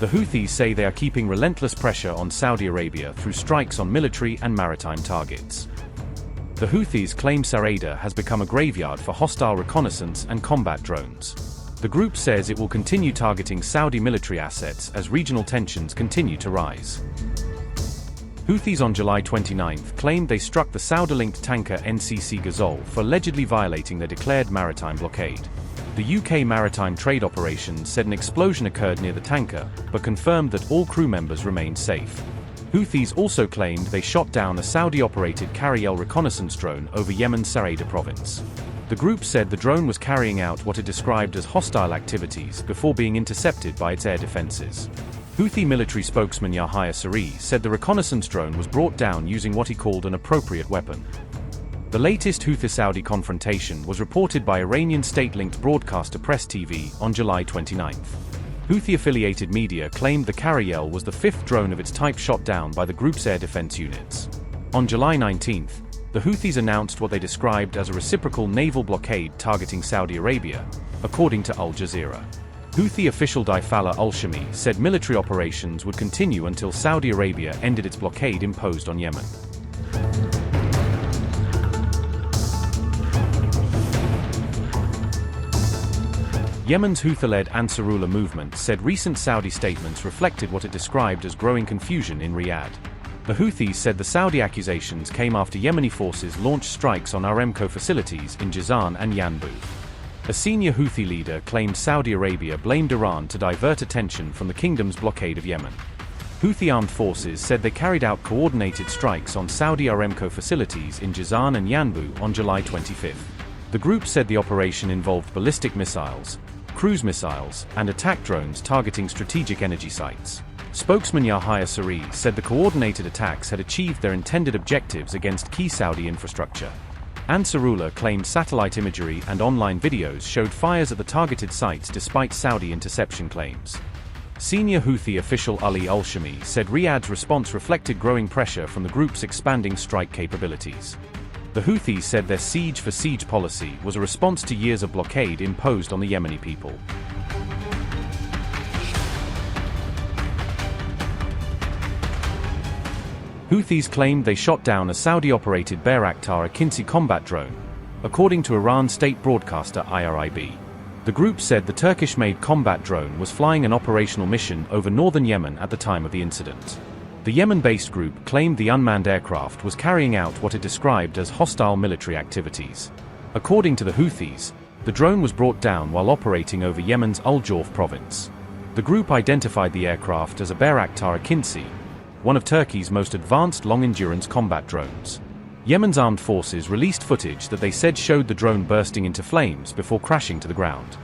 The Houthis say they are keeping relentless pressure on Saudi Arabia through strikes on military and maritime targets. The Houthis claim Sareda has become a graveyard for hostile reconnaissance and combat drones. The group says it will continue targeting Saudi military assets as regional tensions continue to rise. Houthis on July 29 claimed they struck the Saudi-linked tanker NCC Ghazal for allegedly violating their declared maritime blockade. The UK Maritime Trade Operations said an explosion occurred near the tanker, but confirmed that all crew members remained safe. Houthis also claimed they shot down a Saudi-operated Karayel reconnaissance drone over Yemen's Sareda province. The group said the drone was carrying out what it described as hostile activities before being intercepted by its air defenses. Houthi military spokesman Yahya Saree said the reconnaissance drone was brought down using what he called an appropriate weapon. The latest Houthi-Saudi confrontation was reported by Iranian state-linked broadcaster Press TV on July 29. Houthi-affiliated media claimed the Karayel was the fifth drone of its type shot down by the group's air defense units. On July 19, the Houthis announced what they described as a reciprocal naval blockade targeting Saudi Arabia, according to Al Jazeera. Houthi official Daifallah al-Shami said military operations would continue until Saudi Arabia ended its blockade imposed on Yemen. Yemen's Houthi-led Ansarullah movement said recent Saudi statements reflected what it described as growing confusion in Riyadh. The Houthis said the Saudi accusations came after Yemeni forces launched strikes on Aramco facilities in Jazan and Yanbu. A senior Houthi leader claimed Saudi Arabia blamed Iran to divert attention from the kingdom's blockade of Yemen. Houthi armed forces said they carried out coordinated strikes on Saudi Aramco facilities in Jazan and Yanbu on July 25. The group said the operation involved ballistic missiles, cruise missiles, and attack drones targeting strategic energy sites. Spokesman Yahya Saree said the coordinated attacks had achieved their intended objectives against key Saudi infrastructure. Ansarullah claimed satellite imagery and online videos showed fires at the targeted sites despite Saudi interception claims. Senior Houthi official Ali al-Shami said Riyadh's response reflected growing pressure from the group's expanding strike capabilities. The Houthis said their siege-for-siege policy was a response to years of blockade imposed on the Yemeni people. Houthis claimed they shot down a Saudi-operated Bayraktar Akinci combat drone, according to Iran state broadcaster IRIB. The group said the Turkish-made combat drone was flying an operational mission over northern Yemen at the time of the incident. The Yemen-based group claimed the unmanned aircraft was carrying out what it described as hostile military activities. According to the Houthis, the drone was brought down while operating over Yemen's Al-Jawf province. The group identified the aircraft as a Bayraktar Akinci, one of Turkey's most advanced long-endurance combat drones. Yemen's armed forces released footage that they said showed the drone bursting into flames before crashing to the ground.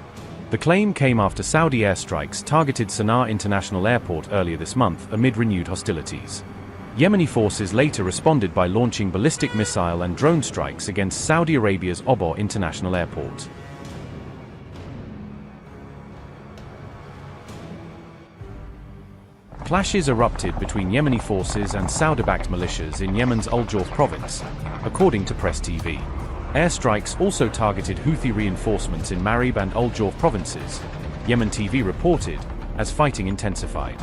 The claim came after Saudi airstrikes targeted Sana'a International Airport earlier this month amid renewed hostilities. Yemeni forces later responded by launching ballistic missile and drone strikes against Saudi Arabia's Oboh International Airport. Clashes erupted between Yemeni forces and Saudi-backed militias in Yemen's Al-Jawf province, according to Press TV. Airstrikes also targeted Houthi reinforcements in Marib and Al-Jawf provinces, Yemen TV reported, as fighting intensified.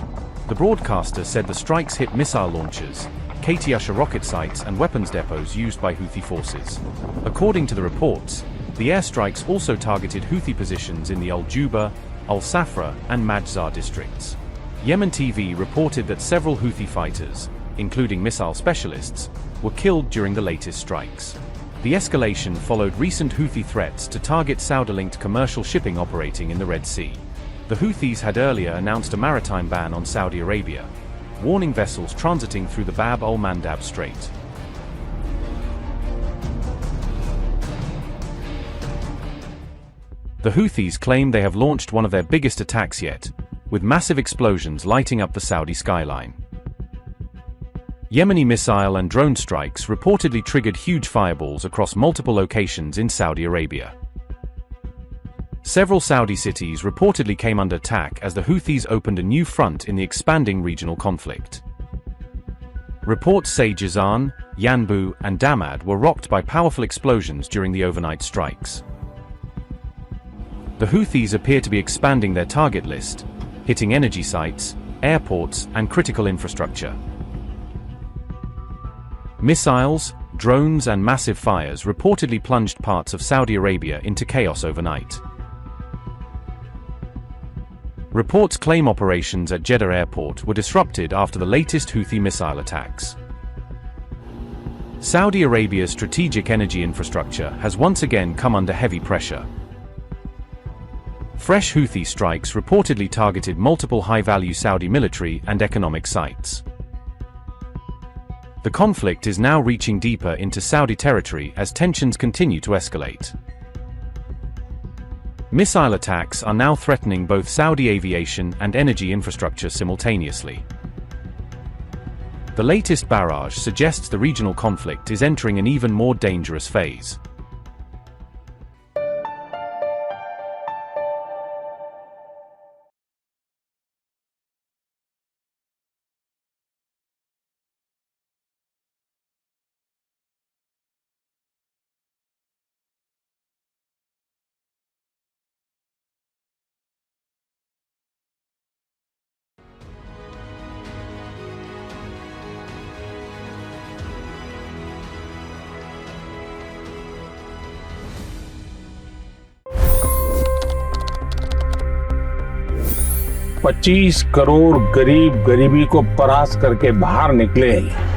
The broadcaster said the strikes hit missile launchers, Katyusha rocket sites and weapons depots used by Houthi forces. According to the reports, the airstrikes also targeted Houthi positions in the Al-Juba, Al-Safra, and Majzar districts. Yemen TV reported that several Houthi fighters, including missile specialists, were killed during the latest strikes. The escalation followed recent Houthi threats to target Saudi-linked commercial shipping operating in the Red Sea. The Houthis had earlier announced a maritime ban on Saudi Arabia, warning vessels transiting through the Bab al-Mandab Strait. The Houthis claim they have launched one of their biggest attacks yet, with massive explosions lighting up the Saudi skyline. Yemeni missile and drone strikes reportedly triggered huge fireballs across multiple locations in Saudi Arabia. Several Saudi cities reportedly came under attack as the Houthis opened a new front in the expanding regional conflict. Reports say Jazan, Yanbu, and Damad were rocked by powerful explosions during the overnight strikes. The Houthis appear to be expanding their target list, hitting energy sites, airports, and critical infrastructure. Missiles, drones, and massive fires reportedly plunged parts of Saudi Arabia into chaos overnight. Reports claim operations at Jeddah airport were disrupted after the latest Houthi missile attacks. Saudi Arabia's strategic energy infrastructure has once again come under heavy pressure. Fresh Houthi strikes reportedly targeted multiple high-value Saudi military and economic sites. The conflict is now reaching deeper into Saudi territory as tensions continue to escalate. Missile attacks are now threatening both Saudi aviation and energy infrastructure simultaneously. The latest barrage suggests the regional conflict is entering an even more dangerous phase. $25 crore गरीब गरीबी को परास्त करके बाहर निकले।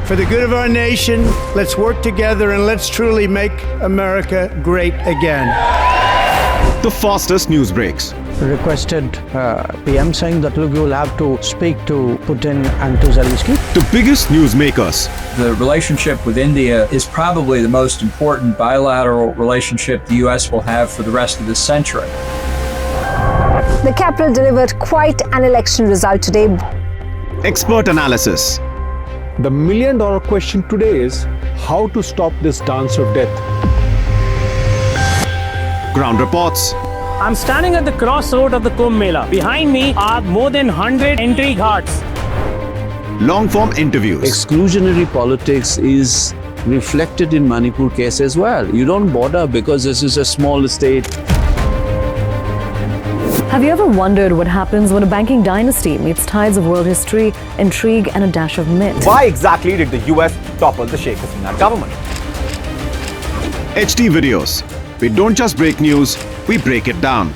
For the good of our nation, let's work together and let's truly make America great again. The fastest news breaks. Requested PM saying that look, you will have to speak to Putin and to Zelensky. The biggest newsmakers. The relationship with India is probably the most important bilateral relationship the US will have for the rest of this century. The capital delivered quite an election result today. Expert analysis. The million-dollar question today is how to stop this dance of death. Ground reports. I'm standing at the crossroad of the Kumbh Mela. Behind me are more than 100 entry ghats. Long-form interviews. Exclusionary politics is reflected in Manipur case as well. You don't bother because this is a small state. Have you ever wondered what happens when a banking dynasty meets tides of world history, intrigue, and a dash of myth? Why exactly did the US topple the Sheikh Hasina government? HT videos. We don't just break news, we break it down.